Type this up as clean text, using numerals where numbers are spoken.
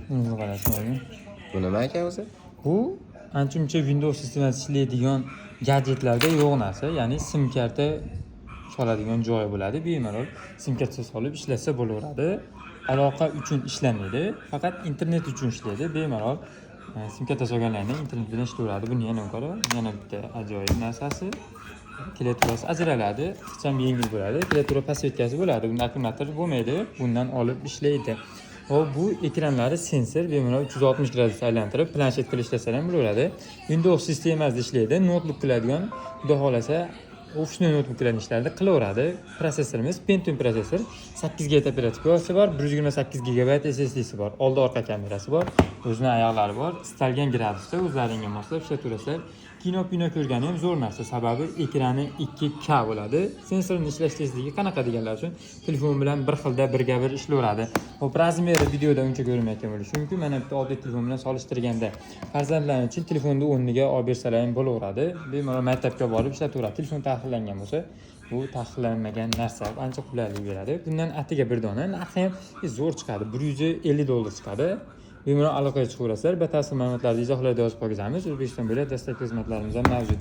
Buni qarashmaydi. Bu nima ekan o'zi? Bu ancha-muncha Windows sistemasi ishlaydigan gadjetlarda yo'q narsa, ya'ni sim karta soladigan joyi bo'ladi. Bemalol sim karta solib ishlatsa bo'laveradi. Aloqa uchun ishlamaydi, faqat internet uchun ishlaydi. Bemalol sim karta solganlarning internet bilan ishlaveradi. Buni yana ko'ra, yana bitta ajoyib narsasi. Klaviaturasi ajraladi, ixcham yengil bo'ladi. Klaviatura pasvetkasi bo'ladi. Bunda akkumulyator bo'lmaydi. Bundan olib ishlaydi. Hop, bu ekranlari sensor, bemalol 360 gradus aylantirib, planshet qilib ishlasa ham bo'laveradi. Windows sistemasida ishlaydi. Notebook qiladigan, xudo xolasa, ofisni notebooklarni ishlarida qilaveradi. Prosessorimiz Pentium prosessor, 8 GB operativ yo'lchi bor, 128 GB SSD'si bor, oldi-orqa kamerasi bor, o'zining oyoqlari bor. Istalgan gradusda o'zlaringga moslab ishlataverasizlar. Kino ko'rgani ham zo'r narsa, sababi ekrani 2K bo'ladi. Sensorning ishlash tezligi qanaqa deganlar uchun telefon bilan bir xilda birga bir ishlayveradi. Hop, razmeri videoda uncha ko'rinmayotgan bo'lishi mumkin. Mana bitta oddiy telefon bilan solishtirganda farzandlar uchun telefonni o'rniga olib bersalar ham bo'laveradi. Bemalol maktabga borib ishlataveradi. Telefon taqiqlangan bo'lsa, bu taqiqlanmagan narsa ancha qulaylik beradi. Bundan atiga bir dona narxi ham zo'r chiqadi. $150 chiqadi. Bemalol aloqaga chiqaverasizlar. Batafsil ma'lumotlarni izohlarda yozib qolganmiz. O'zbekiston bo'ylab dastlabki xizmatlarimiz ham mavjud.